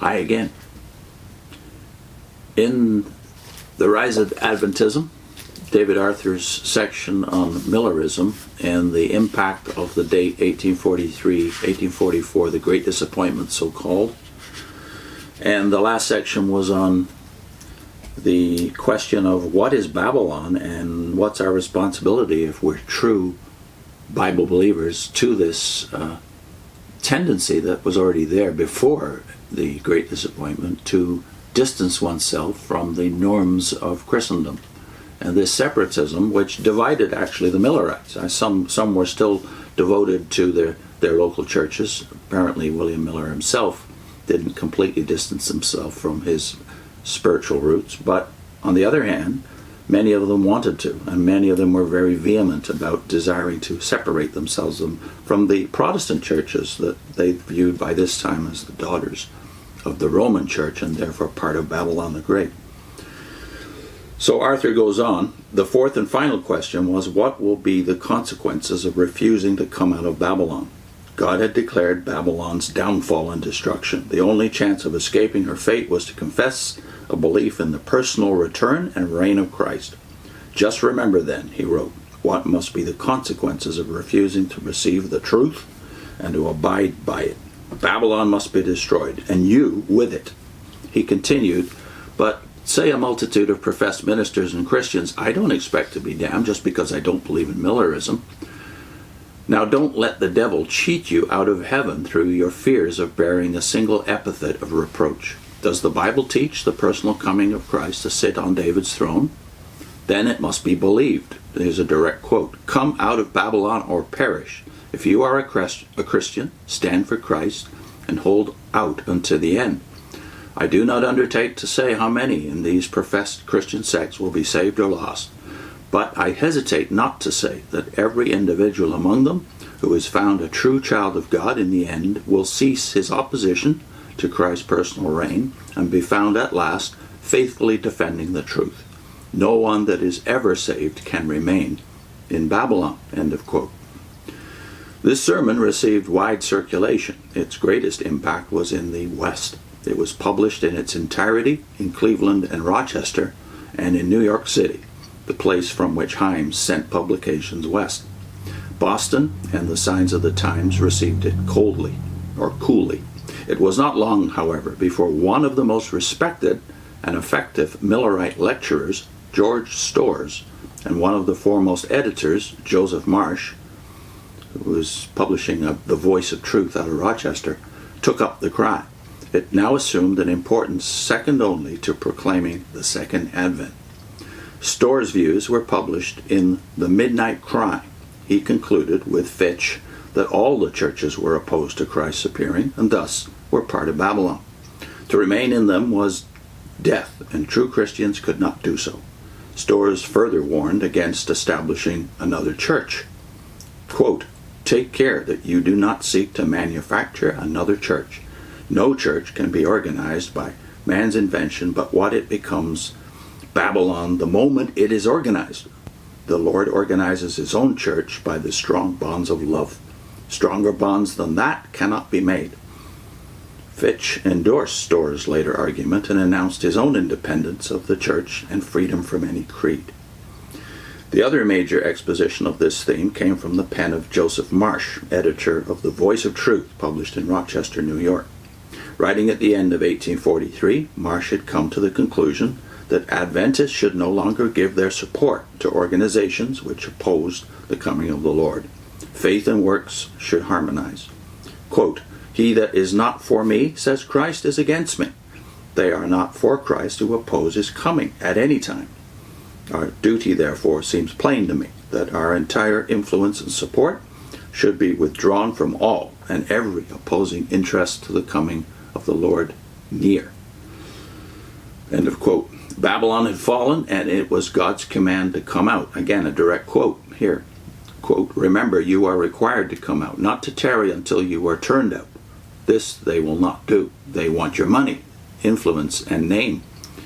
Hi again. In The Rise of Adventism, David Arthur's section on Millerism and the impact of the date 1844, the Great Disappointment so-called. And the last section was on the question of what is Babylon and what's our responsibility if we're true Bible believers to this tendency that was already there before the Great Disappointment to distance oneself from the norms of Christendom. And this separatism, which divided actually the Millerites. Some were still devoted to their local churches. Apparently William Miller himself didn't completely distance himself from his spiritual roots. But on the other hand, many of them wanted to, and many of them were very vehement about desiring to separate themselves from the Protestant churches that they viewed by this time as the daughters of the Roman Church and therefore part of Babylon the Great. So Arthur goes on. The fourth and final question was, what will be the consequences of refusing to come out of Babylon? God had declared Babylon's downfall and destruction. The only chance of escaping her fate was to confess a belief in the personal return and reign of Christ. Just remember then, he wrote, what must be the consequences of refusing to receive the truth and to abide by it. Babylon must be destroyed, and you with it. He continued, but say a multitude of professed ministers and Christians, I don't expect to be damned just because I don't believe in Millerism. Now don't let the devil cheat you out of heaven through your fears of bearing a single epithet of reproach. Does the Bible teach the personal coming of Christ to sit on David's throne? Then it must be believed. There's a direct quote. Come out of Babylon or perish. If you are a Christian, stand for Christ and hold out unto the end. I do not undertake to say how many in these professed Christian sects will be saved or lost, but I hesitate not to say that every individual among them who is found a true child of God in the end will cease his opposition to Christ's personal reign and be found at last faithfully defending the truth. No one that is ever saved can remain in Babylon. End of quote. This sermon received wide circulation. Its greatest impact was in the West. It was published in its entirety in Cleveland and Rochester and in New York City, the place from which Himes sent publications west. Boston and the Signs of the Times received it coolly. It was not long, however, before one of the most respected and effective Millerite lecturers, George Storrs, and one of the foremost editors, Joseph Marsh, who was publishing The Voice of Truth out of Rochester, took up the cry. It now assumed an importance second only to proclaiming the Second Advent. Storrs' views were published in The Midnight Cry. He concluded with Fitch that all the churches were opposed to Christ's appearing and thus were part of Babylon. To remain in them was death, and true Christians could not do so. Storrs further warned against establishing another church. Quote, take care that you do not seek to manufacture another church. No church can be organized by man's invention but what it becomes Babylon the moment it is organized. The Lord organizes his own church by the strong bonds of love. Stronger bonds than that cannot be made. Fitch endorsed Storrs' later argument and announced his own independence of the church and freedom from any creed. The other major exposition of this theme came from the pen of Joseph Marsh, editor of The Voice of Truth, published in Rochester, New York. Writing at the end of 1843, Marsh had come to the conclusion that Adventists should no longer give their support to organizations which opposed the coming of the Lord. Faith and works should harmonize. Quote, he that is not for me, says Christ, is against me. They are not for Christ who oppose his coming at any time. Our duty, therefore, seems plain to me, that our entire influence and support should be withdrawn from all and every opposing interest to the coming of the Lord near. End of quote. Babylon had fallen, and it was God's command to come out. Again, a direct quote here. Quote, remember, you are required to come out, not to tarry until you are turned out. This they will not do. They want your money, influence, and name,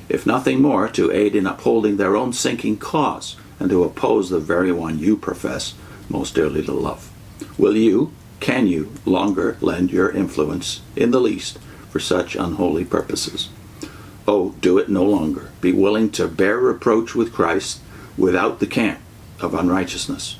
if nothing more, to aid in upholding their own sinking cause and to oppose the very one you profess most dearly to love. Can you longer lend your influence in the least for such unholy purposes. Oh, do it no longer. Be willing to bear reproach with Christ without the camp of unrighteousness.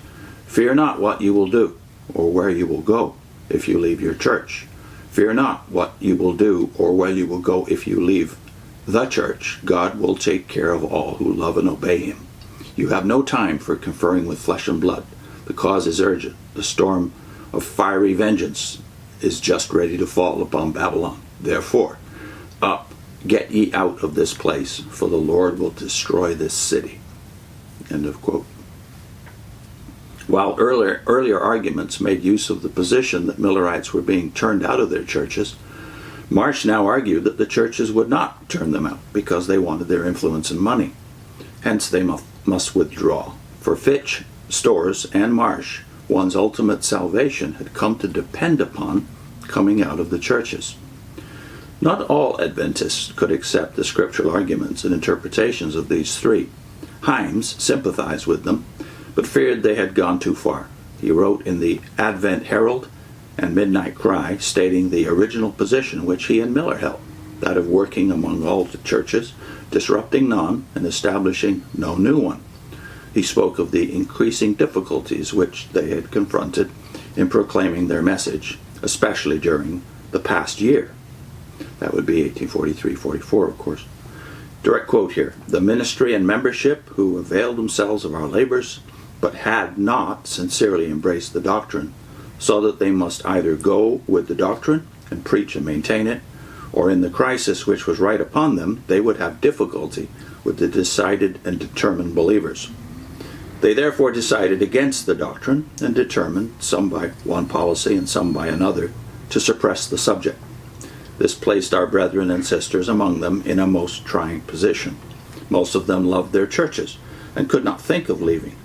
Fear not what you will do, or where you will go, if you leave your church. Fear not what you will do, or where you will go if you leave the church. God will take care of all who love and obey him. You have no time for conferring with flesh and blood. The cause is urgent. The storm of fiery vengeance is just ready to fall upon Babylon. Therefore, up, get ye out of this place, for the Lord will destroy this city. End of quote. While earlier arguments made use of the position that Millerites were being turned out of their churches, Marsh now argued that the churches would not turn them out because they wanted their influence and money. Hence they must withdraw. For Fitch, Storrs, and Marsh, one's ultimate salvation had come to depend upon coming out of the churches. Not all Adventists could accept the scriptural arguments and interpretations of these three. Himes sympathized with them, but feared they had gone too far. He wrote in the Advent Herald and Midnight Cry, stating the original position which he and Miller held, that of working among all the churches, disrupting none, and establishing no new one. He spoke of the increasing difficulties which they had confronted in proclaiming their message, especially during the past year. That would be 1843-44, of course. Direct quote here. The ministry and membership who availed themselves of our labors, but had not sincerely embraced the doctrine, saw that they must either go with the doctrine and preach and maintain it, or in the crisis which was right upon them, they would have difficulty with the decided and determined believers. They therefore decided against the doctrine and determined, some by one policy and some by another, to suppress the subject. This placed our brethren and sisters among them in a most trying position. Most of them loved their churches and could not think of leaving.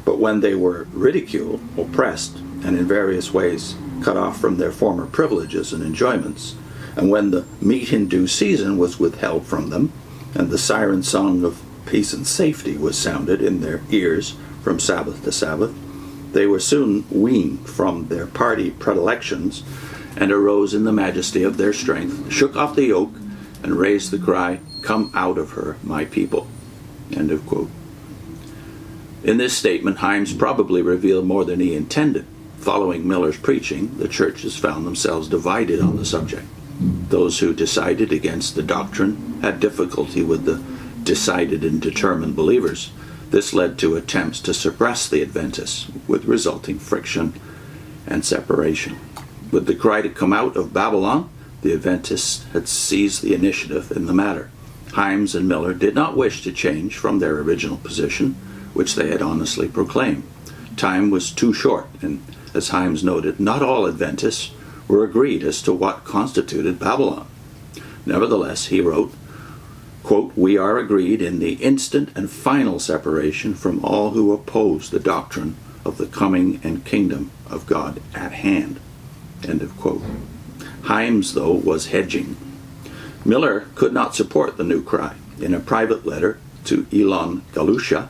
But when they were ridiculed, oppressed, and in various ways cut off from their former privileges and enjoyments, and when the meat in due season was withheld from them, and the siren song of peace and safety was sounded in their ears from Sabbath to Sabbath, they were soon weaned from their party predilections, and arose in the majesty of their strength, shook off the yoke, and raised the cry, "Come out of her, my people." End of quote. In this statement, Himes probably revealed more than he intended. Following Miller's preaching, the churches found themselves divided on the subject. Those who decided against the doctrine had difficulty with the decided and determined believers. This led to attempts to suppress the Adventists, with resulting friction and separation. With the cry to come out of Babylon, the Adventists had seized the initiative in the matter. Himes and Miller did not wish to change from their original position, which they had honestly proclaimed. Time was too short, and as Himes noted, not all Adventists were agreed as to what constituted Babylon. Nevertheless, he wrote, quote, "We are agreed in the instant and final separation from all who oppose the doctrine of the coming and kingdom of God at hand." End of quote. Himes, though, was hedging. Miller could not support the new cry. In a private letter to Elon Galusha,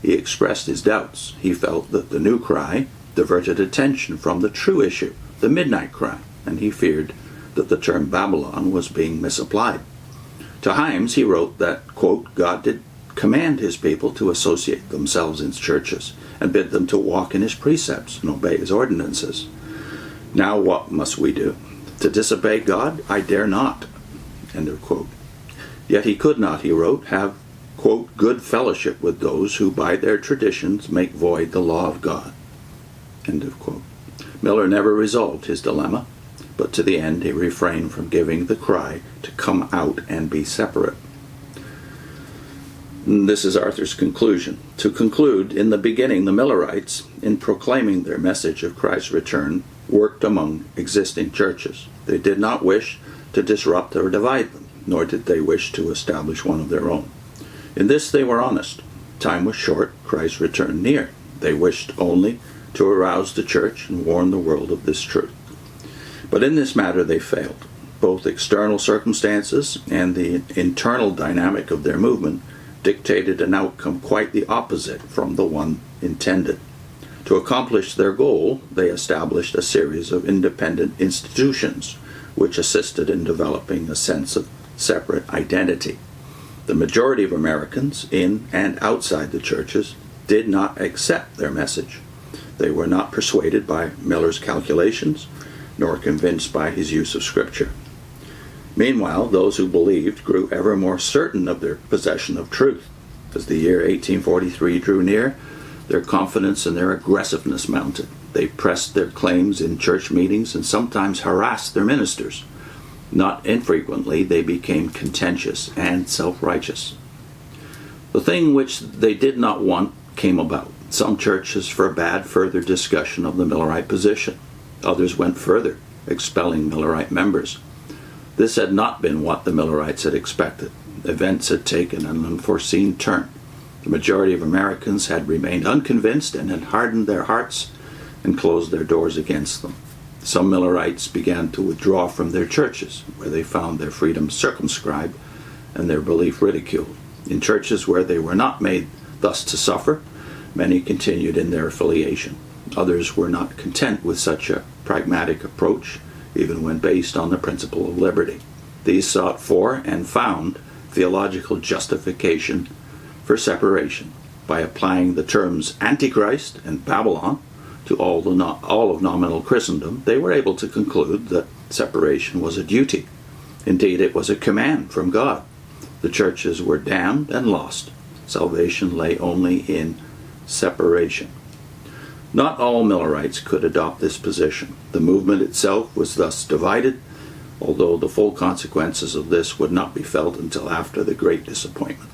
he expressed his doubts. He felt that the new cry diverted attention from the true issue, the midnight cry, and he feared that the term Babylon was being misapplied. To Himes, he wrote that, quote, "God did command his people to associate themselves in churches and bid them to walk in his precepts and obey his ordinances. Now what must we do? To disobey God? I dare not." End of quote. Yet he could not, he wrote, have, quote, "good fellowship with those who by their traditions make void the law of God." End of quote. Miller never resolved his dilemma, but to the end he refrained from giving the cry to come out and be separate. This is Arthur's conclusion. To conclude, in the beginning, the Millerites, in proclaiming their message of Christ's return, worked among existing churches. They did not wish to disrupt or divide them, nor did they wish to establish one of their own. In this they were honest. Time was short, Christ's return near. They wished only to arouse the church and warn the world of this truth. But in this matter they failed. Both external circumstances and the internal dynamic of their movement dictated an outcome quite the opposite from the one intended. To accomplish their goal, they established a series of independent institutions, which assisted in developing a sense of separate identity. The majority of Americans, in and outside the churches, did not accept their message. They were not persuaded by Miller's calculations, nor convinced by his use of Scripture. Meanwhile, those who believed grew ever more certain of their possession of truth. As the year 1843 drew near, their confidence and their aggressiveness mounted. They pressed their claims in church meetings and sometimes harassed their ministers. Not infrequently, they became contentious and self-righteous. The thing which they did not want came about. Some churches forbade further discussion of the Millerite position. Others went further, expelling Millerite members. This had not been what the Millerites had expected. Events had taken an unforeseen turn. The majority of Americans had remained unconvinced and had hardened their hearts and closed their doors against them. Some Millerites began to withdraw from their churches, where they found their freedom circumscribed and their belief ridiculed. In churches where they were not made thus to suffer, many continued in their affiliation. Others were not content with such a pragmatic approach, even when based on the principle of liberty. These sought for and found theological justification for separation by applying the terms Antichrist and Babylon to all of nominal Christendom. They were able to conclude that separation was a duty. Indeed, it was a command from God. The churches were damned and lost. Salvation lay only in separation. Not all Millerites could adopt this position. The movement itself was thus divided, although the full consequences of this would not be felt until after the Great Disappointment.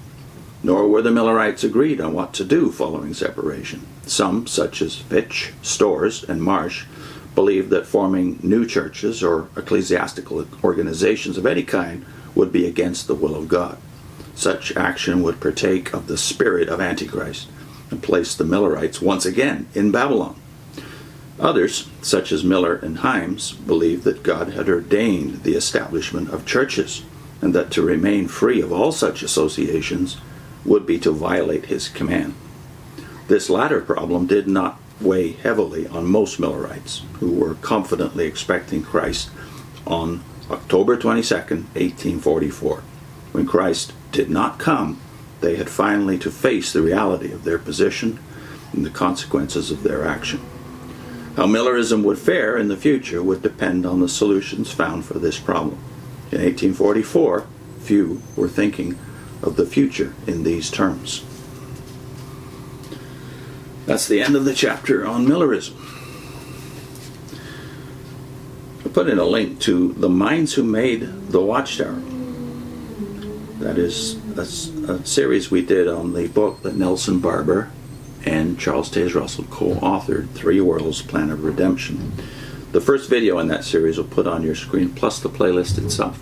Nor were the Millerites agreed on what to do following separation. Some, such as Fitch, Storrs, and Marsh, believed that forming new churches or ecclesiastical organizations of any kind would be against the will of God. Such action would partake of the spirit of Antichrist and place the Millerites once again in Babylon. Others, such as Miller and Himes, believed that God had ordained the establishment of churches and that to remain free of all such associations would be to violate his command. This latter problem did not weigh heavily on most Millerites, who were confidently expecting Christ on October 22nd, 1844. When Christ did not come, they had finally to face the reality of their position and the consequences of their action. How Millerism would fare in the future would depend on the solutions found for this problem. In 1844, few were thinking of the future in these terms. That's the end of the chapter on Millerism. I put in a link to The Minds Who Made the Watchtower. That is a series we did on the book that Nelson Barber and Charles Taze Russell co-authored, Three Worlds, Plan of Redemption. The first video in that series will put on your screen, plus the playlist itself.